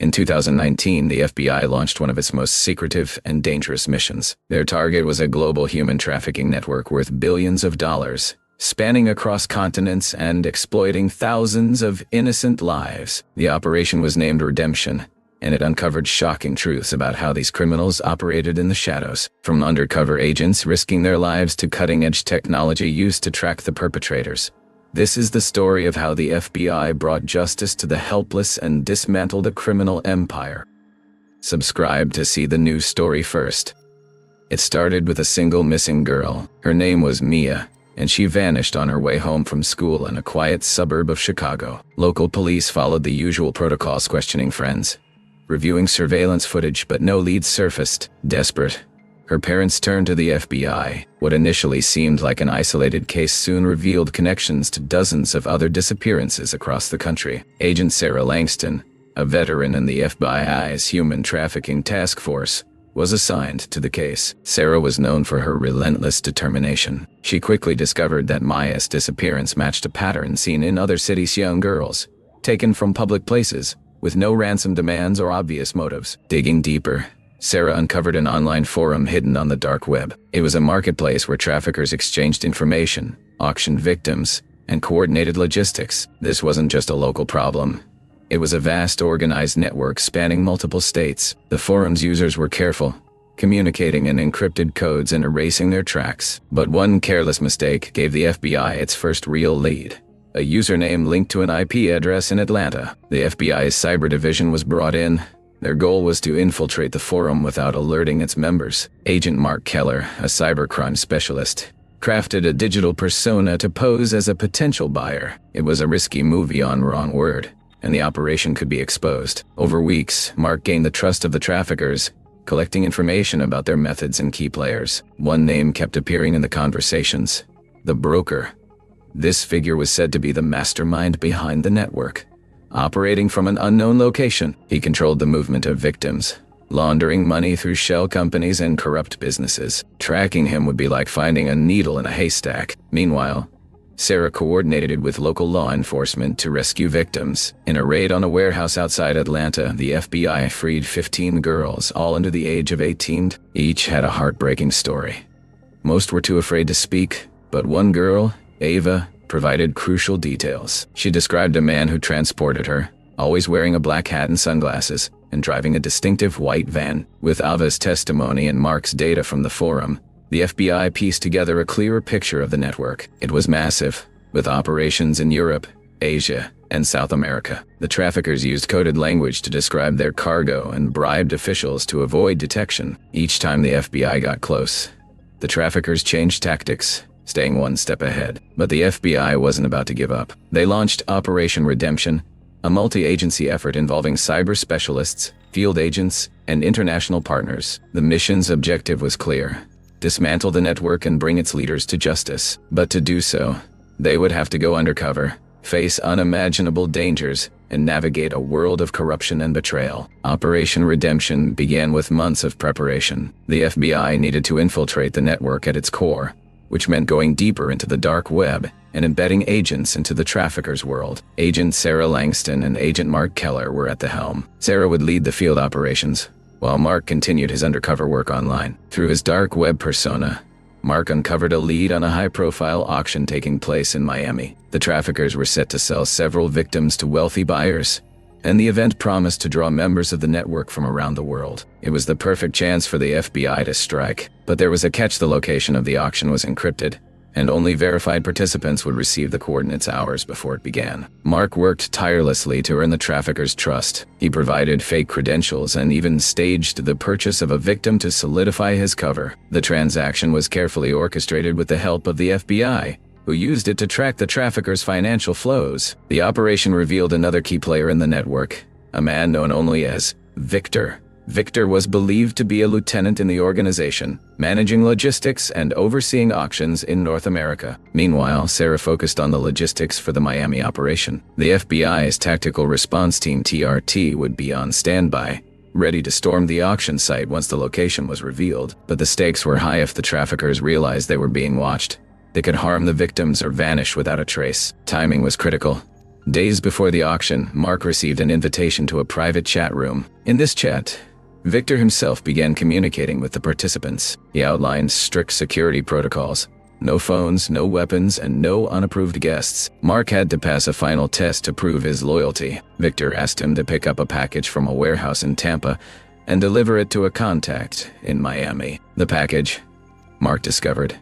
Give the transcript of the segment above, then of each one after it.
In 2019, the FBI launched one of its most secretive and dangerous missions. Their target was a global human trafficking network worth billions of dollars, spanning across continents and exploiting thousands of innocent lives. The operation was named Redemption, and it uncovered shocking truths about how these criminals operated in the shadows, from undercover agents risking their lives to cutting-edge technology used to track the perpetrators. This is the story of how the FBI brought justice to the helpless and dismantled a criminal empire. Subscribe to see the news story first. It started with a single missing girl. Her name was Mia, and she vanished on her way home from school in a quiet suburb of Chicago. Local police followed the usual protocols, questioning friends, reviewing surveillance footage, but no leads surfaced. Desperate, her parents turned to the FBI. What initially seemed like an isolated case soon revealed connections to dozens of other disappearances across the country. Agent Sarah Langston, a veteran in the FBI's Human Trafficking Task Force, was assigned to the case. Sarah was known for her relentless determination. She quickly discovered that Maya's disappearance matched a pattern seen in other cities: young girls, taken from public places, with no ransom demands or obvious motives. Digging deeper, Sarah uncovered an online forum hidden on the dark web. It was a marketplace where traffickers exchanged information, auctioned victims, and coordinated logistics. This wasn't just a local problem. It was a vast organized network spanning multiple states. The forum's users were careful, communicating in encrypted codes and erasing their tracks. But one careless mistake gave the FBI its first real lead: a username linked to an IP address in Atlanta. The FBI's cyber division was brought in. Their goal was to infiltrate the forum without alerting its members. Agent Mark Keller, a cybercrime specialist, crafted a digital persona to pose as a potential buyer. It was a risky move beyond wrong word, and the operation could be exposed. Over weeks, Mark gained the trust of the traffickers, collecting information about their methods and key players. One name kept appearing in the conversations: the broker. This figure was said to be the mastermind behind the network. Operating from an unknown location, he controlled the movement of victims, laundering money through shell companies and corrupt businesses. Tracking him would be like finding a needle in a haystack. Meanwhile, Sarah coordinated with local law enforcement to rescue victims. In a raid on a warehouse outside Atlanta, the FBI freed 15 girls, all under the age of 18. Each had a heartbreaking story. Most were too afraid to speak, but one girl, Ava, provided crucial details. She described a man who transported her, always wearing a black hat and sunglasses, and driving a distinctive white van. With Ava's testimony and Mark's data from the forum, the FBI pieced together a clearer picture of the network. It was massive, with operations in Europe, Asia, and South America. The traffickers used coded language to describe their cargo and bribed officials to avoid detection. Each time the FBI got close, the traffickers changed tactics, staying one step ahead. But the FBI wasn't about to give up. They launched Operation Redemption, a multi-agency effort involving cyber specialists, field agents, and international partners. The mission's objective was clear: dismantle the network and bring its leaders to justice. But to do so, they would have to go undercover, face unimaginable dangers, and navigate a world of corruption and betrayal. Operation Redemption began with months of preparation. The FBI needed to infiltrate the network at its core, which meant going deeper into the dark web and embedding agents into the traffickers' world. Agent Sarah Langston and Agent Mark Keller were at the helm. Sarah would lead the field operations, while Mark continued his undercover work online. Through his dark web persona, Mark uncovered a lead on a high-profile auction taking place in Miami. The traffickers were set to sell several victims to wealthy buyers, and the event promised to draw members of the network from around the world. It was the perfect chance for the FBI to strike. But there was a catch: the location of the auction was encrypted, and only verified participants would receive the coordinates hours before it began. Mark worked tirelessly to earn the traffickers' trust. He provided fake credentials and even staged the purchase of a victim to solidify his cover. The transaction was carefully orchestrated with the help of the FBI, who used it to track the traffickers' financial flows. The operation revealed another key player in the network, a man known only as Victor. Victor was believed to be a lieutenant in the organization, managing logistics and overseeing auctions in North America. Meanwhile, Sarah focused on the logistics for the Miami operation. The FBI's Tactical Response Team (TRT) would be on standby, ready to storm the auction site once the location was revealed. But the stakes were high. If the traffickers realized they were being watched, they could harm the victims or vanish without a trace. Timing was critical. Days before the auction, Mark received an invitation to a private chat room. In this chat, Victor himself began communicating with the participants. He outlined strict security protocols. No phones, no weapons, and no unapproved guests. Mark had to pass a final test to prove his loyalty. Victor asked him to pick up a package from a warehouse in Tampa and deliver it to a contact in Miami. The package, Mark discovered,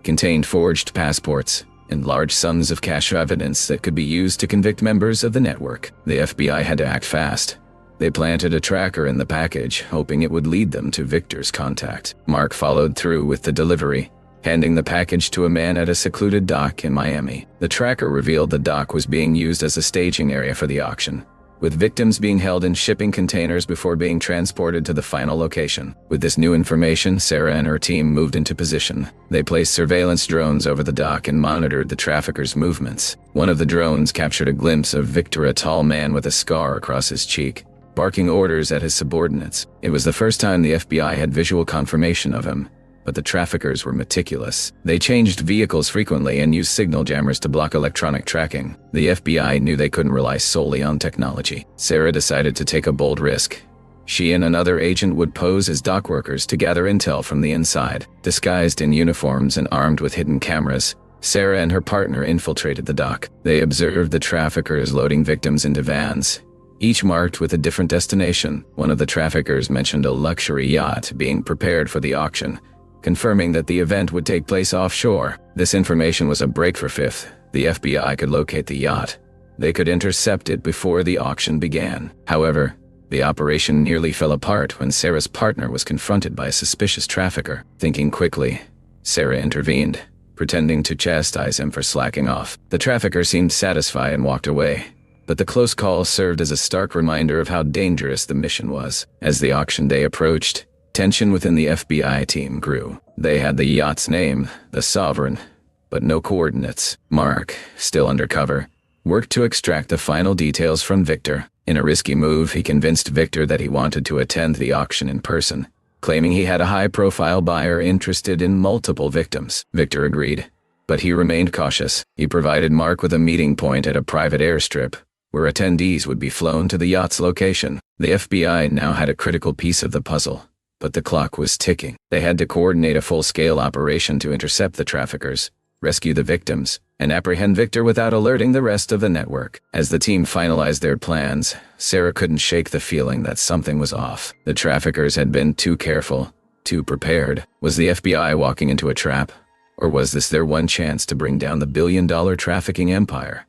contained forged passports and large sums of cash evidence that could be used to convict members of the network. The FBI had to act fast. They planted a tracker in the package, hoping it would lead them to Victor's contact. Mark followed through with the delivery, handing the package to a man at a secluded dock in Miami. The tracker revealed the dock was being used as a staging area for the auction, with victims being held in shipping containers before being transported to the final location. With this new information, Sarah and her team moved into position. They placed surveillance drones over the dock and monitored the traffickers' movements. One of the drones captured a glimpse of Victor, a tall man with a scar across his cheek, barking orders at his subordinates. It was the first time the FBI had visual confirmation of him. But the traffickers were meticulous. They changed vehicles frequently and used signal jammers to block electronic tracking. The FBI knew they couldn't rely solely on technology. Sarah decided to take a bold risk. She and another agent would pose as dock workers to gather intel from the inside. Disguised in uniforms and armed with hidden cameras, Sarah and her partner infiltrated the dock. They observed the traffickers loading victims into vans, each marked with a different destination. One of the traffickers mentioned a luxury yacht being prepared for the auction, confirming that the event would take place offshore. This information was a break for Fifth. The FBI could locate the yacht. They could intercept it before the auction began. However, the operation nearly fell apart when Sarah's partner was confronted by a suspicious trafficker. Thinking quickly, Sarah intervened, pretending to chastise him for slacking off. The trafficker seemed satisfied and walked away, but the close call served as a stark reminder of how dangerous the mission was. As the auction day approached, tension within the FBI team grew. They had the yacht's name, the Sovereign, but no coordinates. Mark, still undercover, worked to extract the final details from Victor. In a risky move, he convinced Victor that he wanted to attend the auction in person, claiming he had a high-profile buyer interested in multiple victims. Victor agreed, but he remained cautious. He provided Mark with a meeting point at a private airstrip, where attendees would be flown to the yacht's location. The FBI now had a critical piece of the puzzle, but the clock was ticking. They had to coordinate a full-scale operation to intercept the traffickers, rescue the victims, and apprehend Victor without alerting the rest of the network. As the team finalized their plans, Sarah couldn't shake the feeling that something was off. The traffickers had been too careful, too prepared. Was the FBI walking into a trap? Or was this their one chance to bring down the billion-dollar trafficking empire?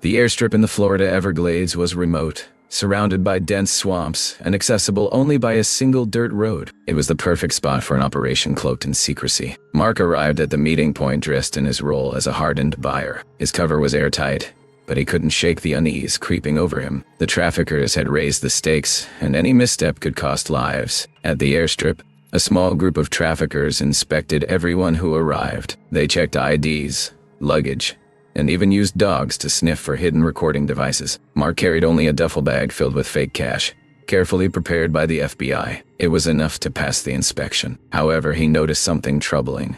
The airstrip in the Florida Everglades was remote, surrounded by dense swamps and accessible only by a single dirt road. It was the perfect spot for an operation cloaked in secrecy. Mark arrived at the meeting point dressed in his role as a hardened buyer. His cover was airtight, but he couldn't shake the unease creeping over him. The traffickers had raised the stakes, and any misstep could cost lives. At the airstrip, a small group of traffickers inspected everyone who arrived. They checked IDs, luggage, and even used dogs to sniff for hidden recording devices. Mark carried only a duffel bag filled with fake cash, carefully prepared by the FBI. It was enough to pass the inspection. However, he noticed something troubling.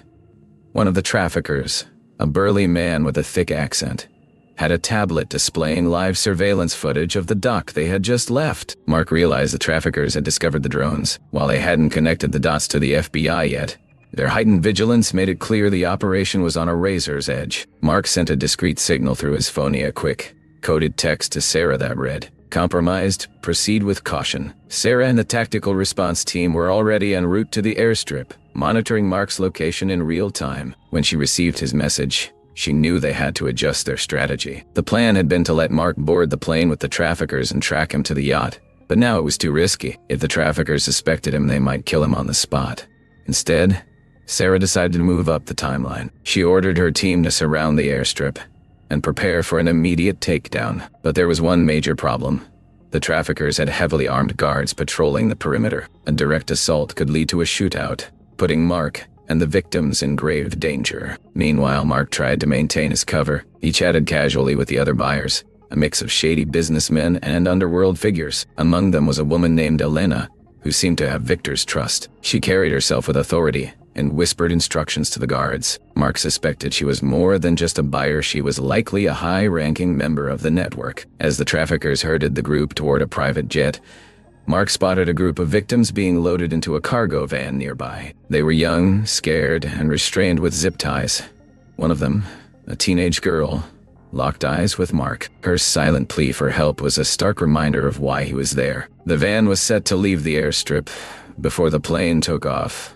One of the traffickers, a burly man with a thick accent, had a tablet displaying live surveillance footage of the dock they had just left. Mark realized the traffickers had discovered the drones. While they hadn't connected the dots to the FBI yet, their heightened vigilance made it clear the operation was on a razor's edge. Mark sent a discreet signal through his phone, a quick, coded text to Sarah that read, "Compromised, proceed with caution." Sarah and the tactical response team were already en route to the airstrip, monitoring Mark's location in real time. When she received his message, she knew they had to adjust their strategy. The plan had been to let Mark board the plane with the traffickers and track him to the yacht, but now it was too risky. If the traffickers suspected him, they might kill him on the spot. Instead, Sarah decided to move up the timeline. She ordered her team to surround the airstrip and prepare for an immediate takedown. But there was one major problem. The traffickers had heavily armed guards patrolling the perimeter. A direct assault could lead to a shootout, putting Mark and the victims in grave danger. Meanwhile, Mark tried to maintain his cover. He chatted casually with the other buyers, a mix of shady businessmen and underworld figures. Among them was a woman named Elena, who seemed to have Victor's trust. She carried herself with authority, and whispered instructions to the guards. Mark suspected she was more than just a buyer. She was likely a high-ranking member of the network. As the traffickers herded the group toward a private jet, Mark spotted a group of victims being loaded into a cargo van nearby. They were young, scared, and restrained with zip ties. One of them, a teenage girl, locked eyes with Mark. Her silent plea for help was a stark reminder of why he was there. The van was set to leave the airstrip before the plane took off.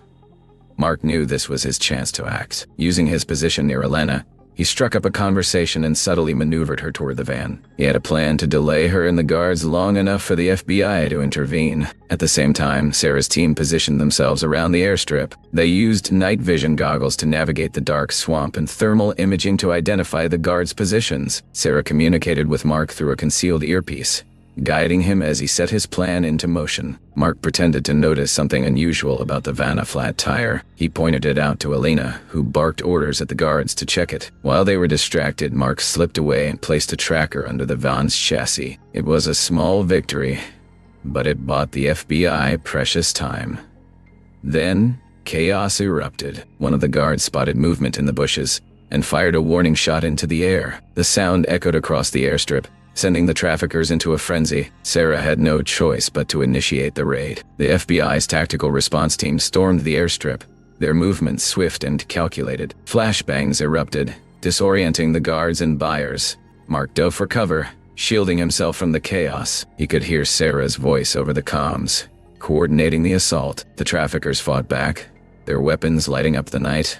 Mark knew this was his chance to act. Using his position near Elena, he struck up a conversation and subtly maneuvered her toward the van. He had a plan to delay her and the guards long enough for the FBI to intervene. At the same time, Sarah's team positioned themselves around the airstrip. They used night vision goggles to navigate the dark swamp and thermal imaging to identify the guards' positions. Sarah communicated with Mark through a concealed earpiece, guiding him as he set his plan into motion. Mark pretended to notice something unusual about the van: a flat tire. He pointed it out to Elena, who barked orders at the guards to check it. While they were distracted, Mark slipped away and placed a tracker under the van's chassis. It was a small victory, but it bought the FBI precious time. Then, chaos erupted. One of the guards spotted movement in the bushes and fired a warning shot into the air. The sound echoed across the airstrip, sending the traffickers into a frenzy. Sarah had no choice but to initiate the raid. The FBI's tactical response team stormed the airstrip, their movements swift and calculated. Flashbangs erupted, disorienting the guards and buyers. Mark dove for cover, shielding himself from the chaos. He could hear Sarah's voice over the comms, coordinating the assault. The traffickers fought back, their weapons lighting up the night.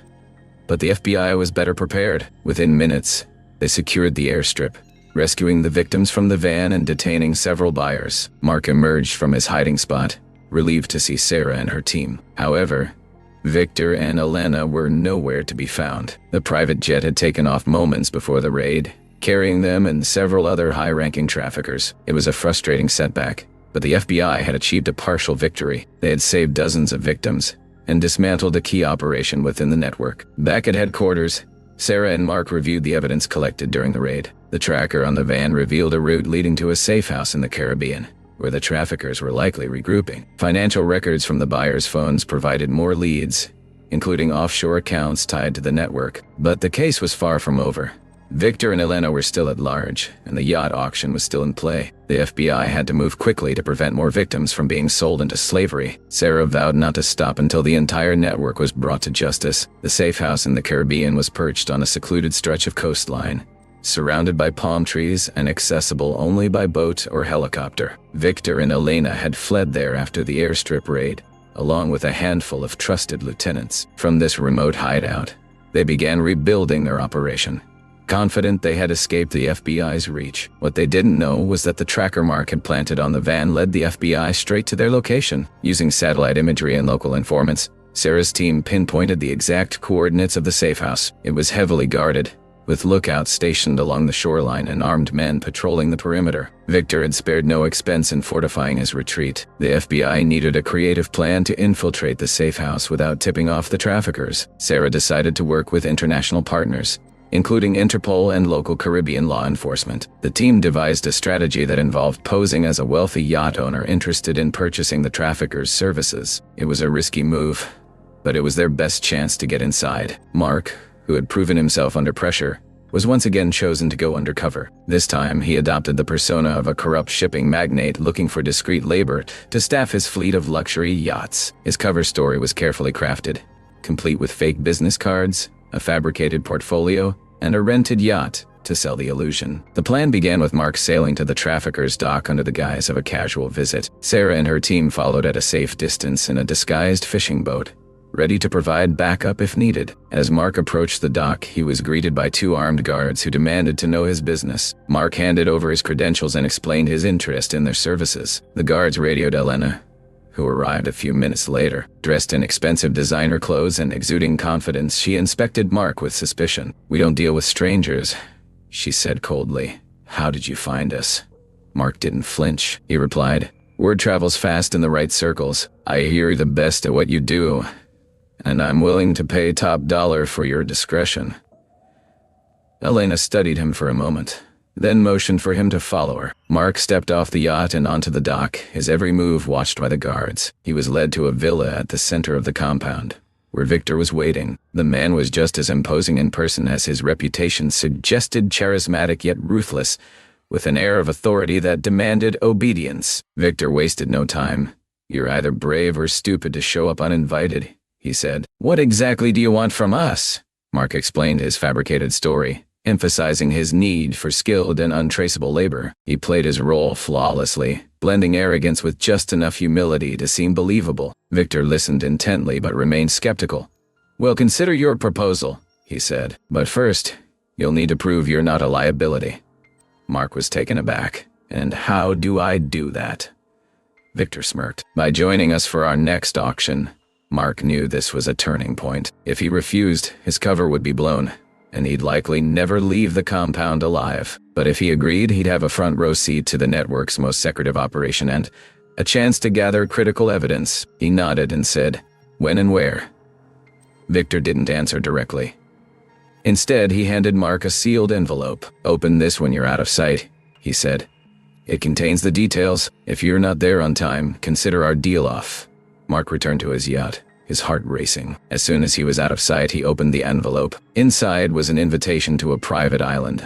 But the FBI was better prepared. Within minutes, they secured the airstrip, rescuing the victims from the van and detaining several buyers. Mark emerged from his hiding spot, relieved to see Sarah and her team. However, Victor and Elena were nowhere to be found. The private jet had taken off moments before the raid, carrying them and several other high-ranking traffickers. It was a frustrating setback, but the FBI had achieved a partial victory. They had saved dozens of victims and dismantled a key operation within the network. Back at headquarters, Sarah and Mark reviewed the evidence collected during the raid. The tracker on the van revealed a route leading to a safe house in the Caribbean, where the traffickers were likely regrouping. Financial records from the buyers' phones provided more leads, including offshore accounts tied to the network. But the case was far from over. Victor and Elena were still at large, and the yacht auction was still in play. The FBI had to move quickly to prevent more victims from being sold into slavery. Sarah vowed not to stop until the entire network was brought to justice. The safe house in the Caribbean was perched on a secluded stretch of coastline, surrounded by palm trees and accessible only by boat or helicopter. Victor and Elena had fled there after the airstrip raid, along with a handful of trusted lieutenants. From this remote hideout, they began rebuilding their operation, confident they had escaped the FBI's reach. What they didn't know was that the tracker Mark had planted on the van led the FBI straight to their location. Using satellite imagery and local informants, Sarah's team pinpointed the exact coordinates of the safe house. It was heavily guarded, with lookouts stationed along the shoreline and armed men patrolling the perimeter. Victor had spared no expense in fortifying his retreat. The FBI needed a creative plan to infiltrate the safe house without tipping off the traffickers. Sarah decided to work with international partners, including Interpol and local Caribbean law enforcement. The team devised a strategy that involved posing as a wealthy yacht owner interested in purchasing the traffickers' services. It was a risky move, but it was their best chance to get inside. Mark, who had proven himself under pressure, was once again chosen to go undercover. This time, he adopted the persona of a corrupt shipping magnate looking for discreet labor to staff his fleet of luxury yachts. His cover story was carefully crafted, complete with fake business cards, a fabricated portfolio, and a rented yacht to sell the illusion. The plan began with Mark sailing to the traffickers' dock under the guise of a casual visit. Sarah and her team followed at a safe distance in a disguised fishing boat, ready to provide backup if needed. As Mark approached the dock, he was greeted by two armed guards who demanded to know his business. Mark handed over his credentials and explained his interest in their services. The guards radioed Elena, who arrived a few minutes later. Dressed in expensive designer clothes and exuding confidence, she inspected Mark with suspicion. "We don't deal with strangers," she said coldly. "How did you find us?" Mark didn't flinch. He replied, "Word travels fast in the right circles. I hear you're the best at what you do, and I'm willing to pay top dollar for your discretion." Elena studied him for a moment, then motioned for him to follow her. Mark stepped off the yacht and onto the dock, his every move watched by the guards. He was led to a villa at the center of the compound, where Victor was waiting. The man was just as imposing in person as his reputation suggested, charismatic yet ruthless, with an air of authority that demanded obedience. Victor wasted no time. "You're either brave or stupid to show up uninvited," he said. "What exactly do you want from us?" Mark explained his fabricated story, emphasizing his need for skilled and untraceable labor. He played his role flawlessly, blending arrogance with just enough humility to seem believable. Victor listened intently but remained skeptical. "We'll consider your proposal," he said. "But first, you'll need to prove you're not a liability." Mark was taken aback. "And how do I do that?" Victor smirked. "By joining us for our next auction." Mark knew this was a turning point. If he refused, his cover would be blown, and he'd likely never leave the compound alive. But if he agreed, he'd have a front row seat to the network's most secretive operation and a chance to gather critical evidence. He nodded and said, "When and where?" Victor didn't answer directly. Instead, he handed Mark a sealed envelope. "Open this when you're out of sight," he said. "It contains the details. If you're not there on time, consider our deal off." Mark returned to his yacht, his heart racing. As soon as he was out of sight, he opened the envelope. Inside was an invitation to a private island,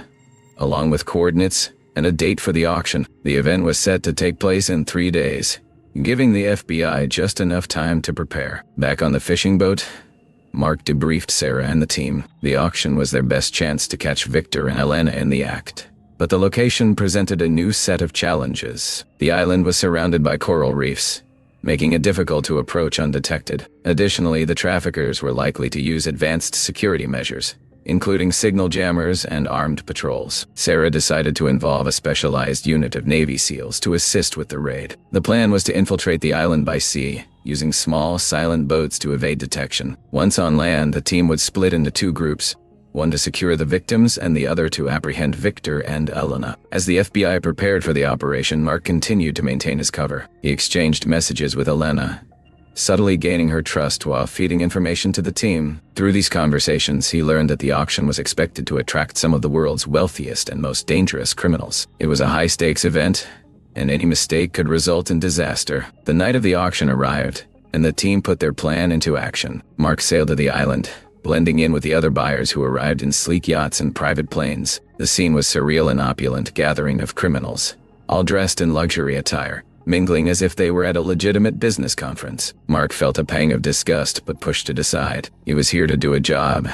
along with coordinates and a date for the auction. The event was set to take place in 3 days, giving the FBI just enough time to prepare. Back on the fishing boat, Mark debriefed Sarah and the team. The auction was their best chance to catch Victor and Elena in the act. But the location presented a new set of challenges. The island was surrounded by coral reefs, making it difficult to approach undetected. Additionally, the traffickers were likely to use advanced security measures, including signal jammers and armed patrols. Sarah decided to involve a specialized unit of Navy SEALs to assist with the raid. The plan was to infiltrate the island by sea, using small, silent boats to evade detection. Once on land, the team would split into 2 groups, one to secure the victims and the other to apprehend Victor and Elena. As the FBI prepared for the operation, Mark continued to maintain his cover. He exchanged messages with Elena, subtly gaining her trust while feeding information to the team. Through these conversations, he learned that the auction was expected to attract some of the world's wealthiest and most dangerous criminals. It was a high-stakes event, and any mistake could result in disaster. The night of the auction arrived, and the team put their plan into action. Mark sailed to the island, blending in with the other buyers who arrived in sleek yachts and private planes. The scene was surreal and opulent gathering of criminals, all dressed in luxury attire, mingling as if they were at a legitimate business conference. Mark felt a pang of disgust but pushed it aside. He was here to do a job,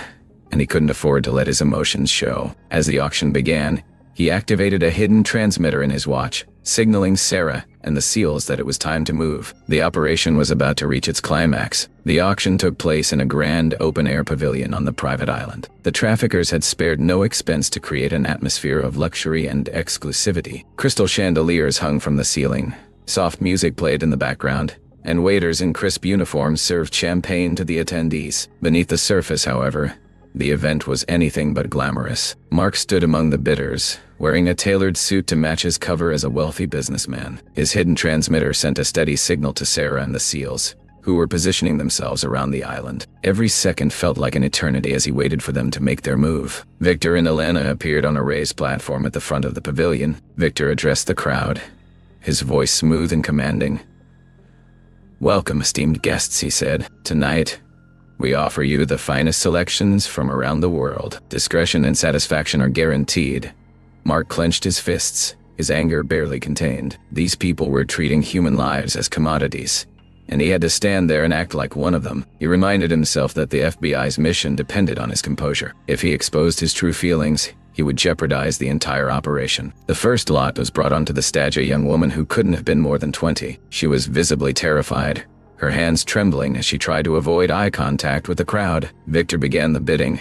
and he couldn't afford to let his emotions show. As the auction began, he activated a hidden transmitter in his watch, signaling Sarah and the SEALs that it was time to move. The operation was about to reach its climax. The auction took place in a grand open-air pavilion on the private island. The traffickers had spared no expense to create an atmosphere of luxury and exclusivity. Crystal chandeliers hung from the ceiling, soft music played in the background, and waiters in crisp uniforms served champagne to the attendees. Beneath the surface, however, the event was anything but glamorous. Mark stood among the bidders, wearing a tailored suit to match his cover as a wealthy businessman. His hidden transmitter sent a steady signal to Sarah and the SEALs, who were positioning themselves around the island. Every second felt like an eternity as he waited for them to make their move. Victor and Elena appeared on a raised platform at the front of the pavilion. Victor addressed the crowd, his voice smooth and commanding. "Welcome, esteemed guests," he said. "Tonight, we offer you the finest selections from around the world. Discretion and satisfaction are guaranteed." Mark clenched his fists, his anger barely contained. These people were treating human lives as commodities, and he had to stand there and act like one of them. He reminded himself that the FBI's mission depended on his composure. If he exposed his true feelings, he would jeopardize the entire operation. The first lot was brought onto the stage, a young woman who couldn't have been more than 20. She was visibly terrified, her hands trembling as she tried to avoid eye contact with the crowd. Victor began the bidding,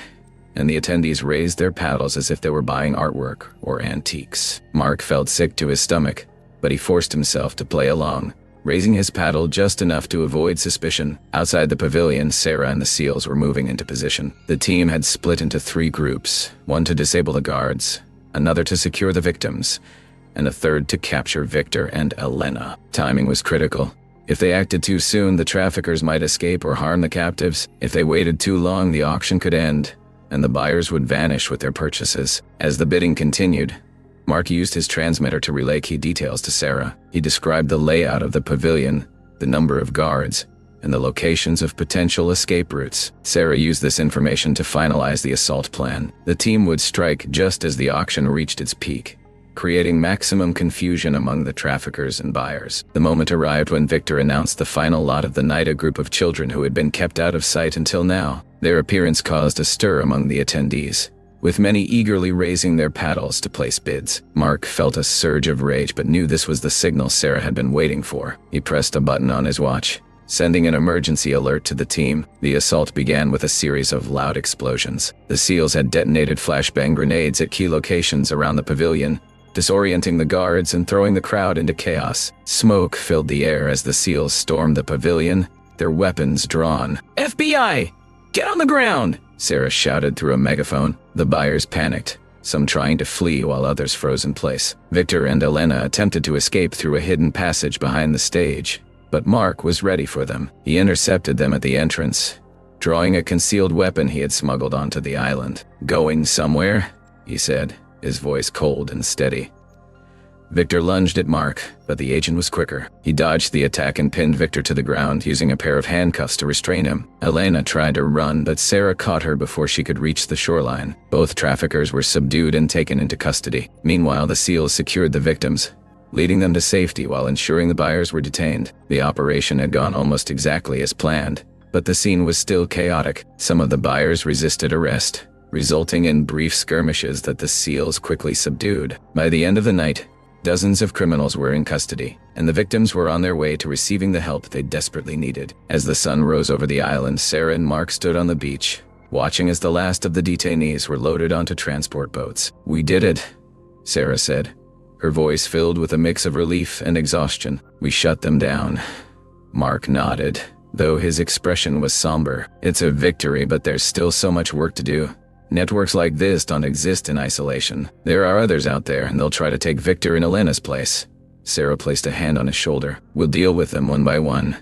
and the attendees raised their paddles as if they were buying artwork or antiques. Mark felt sick to his stomach, but he forced himself to play along, raising his paddle just enough to avoid suspicion. Outside the pavilion, Sarah and the SEALs were moving into position. The team had split into 3 groups, one to disable the guards, another to secure the victims, and a third to capture Victor and Elena. Timing was critical. If they acted too soon, the traffickers might escape or harm the captives. If they waited too long, the auction could end, and the buyers would vanish with their purchases. As the bidding continued, Mark used his transmitter to relay key details to Sarah. He described the layout of the pavilion, the number of guards, and the locations of potential escape routes. Sarah used this information to finalize the assault plan. The team would strike just as the auction reached its peak, creating maximum confusion among the traffickers and buyers. The moment arrived when Victor announced the final lot of the night, a group of children who had been kept out of sight until now. Their appearance caused a stir among the attendees, with many eagerly raising their paddles to place bids. Mark felt a surge of rage but knew this was the signal Sarah had been waiting for. He pressed a button on his watch, sending an emergency alert to the team. The assault began with a series of loud explosions. The SEALs had detonated flashbang grenades at key locations around the pavilion, disorienting the guards and throwing the crowd into chaos. Smoke filled the air as the SEALs stormed the pavilion, their weapons drawn. "FBI! Get on the ground!" Sarah shouted through a megaphone. The buyers panicked, some trying to flee while others froze in place. Victor and Elena attempted to escape through a hidden passage behind the stage, but Mark was ready for them. He intercepted them at the entrance, drawing a concealed weapon he had smuggled onto the island. "Going somewhere?" he said, his voice cold and steady. Victor lunged at Mark, but the agent was quicker. He dodged the attack and pinned Victor to the ground, using a pair of handcuffs to restrain him. Elena tried to run, but Sarah caught her before she could reach the shoreline. Both traffickers were subdued and taken into custody. Meanwhile, the SEALs secured the victims, leading them to safety while ensuring the buyers were detained. The operation had gone almost exactly as planned, but the scene was still chaotic. Some of the buyers resisted arrest, resulting in brief skirmishes that the SEALs quickly subdued. By the end of the night, dozens of criminals were in custody, and the victims were on their way to receiving the help they desperately needed. As the sun rose over the island, Sarah and Mark stood on the beach, watching as the last of the detainees were loaded onto transport boats. "We did it," Sarah said, her voice filled with a mix of relief and exhaustion. "We shut them down." Mark nodded, though his expression was somber. "It's a victory, but there's still so much work to do. Networks like this don't exist in isolation. There are others out there, and they'll try to take Victor and Elena's place." Sarah placed a hand on his shoulder. "We'll deal with them one by one.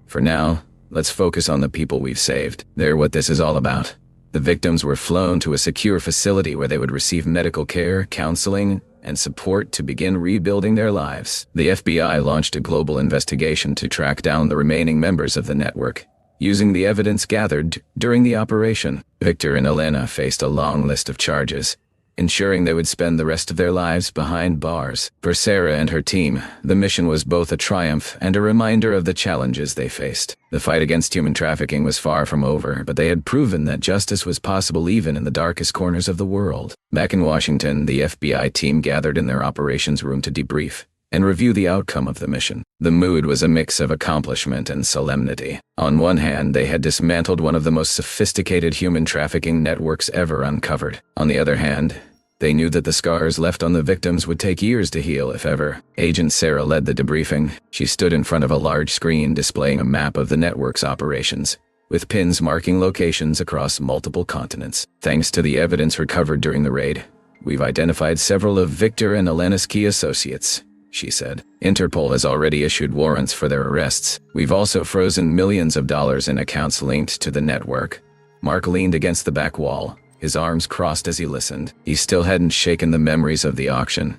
For now, let's focus on the people we've saved. They're what this is all about." The victims were flown to a secure facility where they would receive medical care, counseling, and support to begin rebuilding their lives. The FBI launched a global investigation to track down the remaining members of the network, using the evidence gathered during the operation. Victor and Elena faced a long list of charges, ensuring they would spend the rest of their lives behind bars. For Sarah and her team, the mission was both a triumph and a reminder of the challenges they faced. The fight against human trafficking was far from over, but they had proven that justice was possible even in the darkest corners of the world. Back in Washington, the FBI team gathered in their operations room to debrief and review the outcome of the mission. The mood was a mix of accomplishment and solemnity. On one hand, they had dismantled one of the most sophisticated human trafficking networks ever uncovered. On the other hand, they knew that the scars left on the victims would take years to heal, if ever. Agent Sarah led the debriefing. She stood in front of a large screen displaying a map of the network's operations, with pins marking locations across multiple continents. "Thanks to the evidence recovered during the raid, we've identified several of Victor and Elena's key associates," she said. "Interpol has already issued warrants for their arrests. We've also frozen millions of dollars in accounts linked to the network." Mark leaned against the back wall, his arms crossed as he listened. He still hadn't shaken the memories of the auction.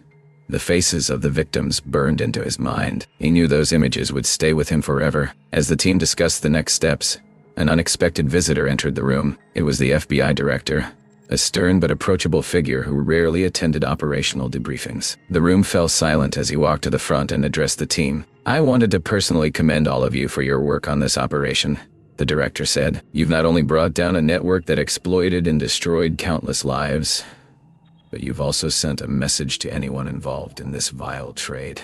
The faces of the victims burned into his mind. He knew those images would stay with him forever. As the team discussed the next steps, an unexpected visitor entered the room. It was the FBI director, a stern but approachable figure who rarely attended operational debriefings. The room fell silent as he walked to the front and addressed the team. "I wanted to personally commend all of you for your work on this operation," the director said. "You've not only brought down a network that exploited and destroyed countless lives, but you've also sent a message to anyone involved in this vile trade.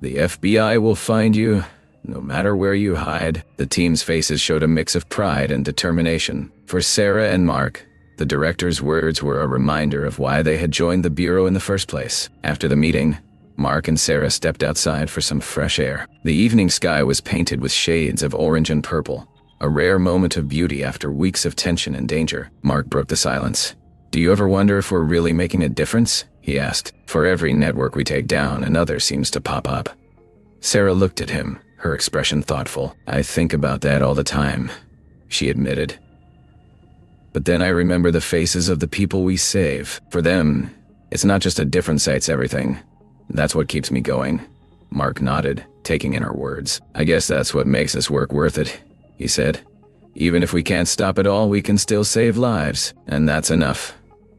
The FBI will find you, no matter where you hide." The team's faces showed a mix of pride and determination. For Sarah and Mark, the director's words were a reminder of why they had joined the Bureau in the first place. After the meeting, Mark and Sarah stepped outside for some fresh air. The evening sky was painted with shades of orange and purple, a rare moment of beauty after weeks of tension and danger. Mark broke the silence. "Do you ever wonder if we're really making a difference?" he asked. "For every network we take down, another seems to pop up." Sarah looked at him, her expression thoughtful. "I think about that all the time," she admitted. "But then I remember the faces of the people we save. For them, it's not just a different site's everything. That's what keeps me going." Mark nodded, taking in her words. "I guess that's what makes this work worth it," he said. "Even if we can't stop it all, we can still save lives, and that's enough."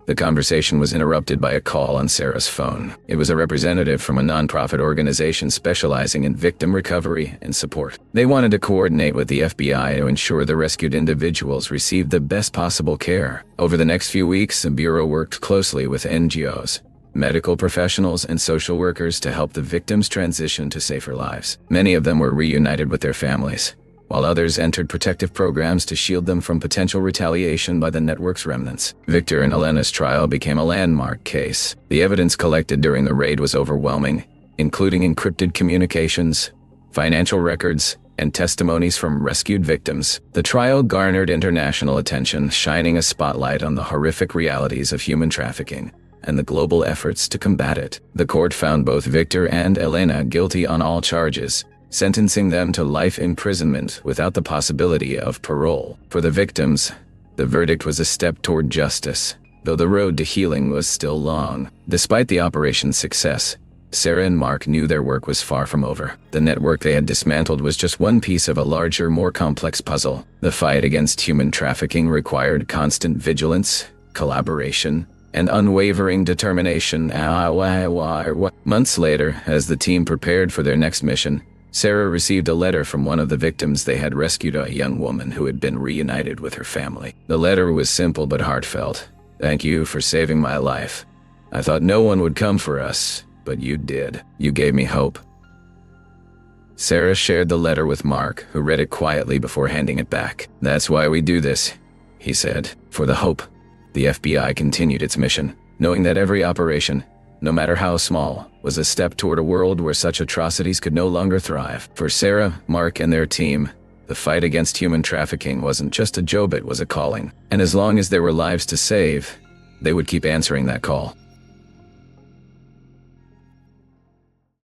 The conversation was interrupted by a call on Sarah's phone. It was a representative from a nonprofit organization specializing in victim recovery and support. They wanted to coordinate with the FBI to ensure the rescued individuals received the best possible care. Over the next few weeks, the Bureau worked closely with NGOs, medical professionals, and social workers to help the victims transition to safer lives. Many of them were reunited with their families, while others entered protective programs to shield them from potential retaliation by the network's remnants. Victor and Elena's trial became a landmark case. The evidence collected during the raid was overwhelming, including encrypted communications, financial records, and testimonies from rescued victims. The trial garnered international attention, shining a spotlight on the horrific realities of human trafficking and the global efforts to combat it. The court found both Victor and Elena guilty on all charges, sentencing them to life imprisonment without the possibility of parole. For the victims, the verdict was a step toward justice, though the road to healing was still long. Despite the operation's success, Sarah and Mark knew their work was far from over. The network they had dismantled was just one piece of a larger, more complex puzzle. The fight against human trafficking required constant vigilance, collaboration, and unwavering determination. Months later, as the team prepared for their next mission, Sarah received a letter from one of the victims they had rescued, a young woman who had been reunited with her family. The letter was simple but heartfelt. "Thank you for saving my life. I thought no one would come for us, but you did. You gave me hope." Sarah shared the letter with Mark, who read it quietly before handing it back. "That's why we do this," he said. "For the hope." The FBI continued its mission, knowing that every operation, no matter how small, was a step toward a world where such atrocities could no longer thrive. For Sarah, Mark, and their team, the fight against human trafficking wasn't just a job, it was a calling. And as long as there were lives to save, they would keep answering that call.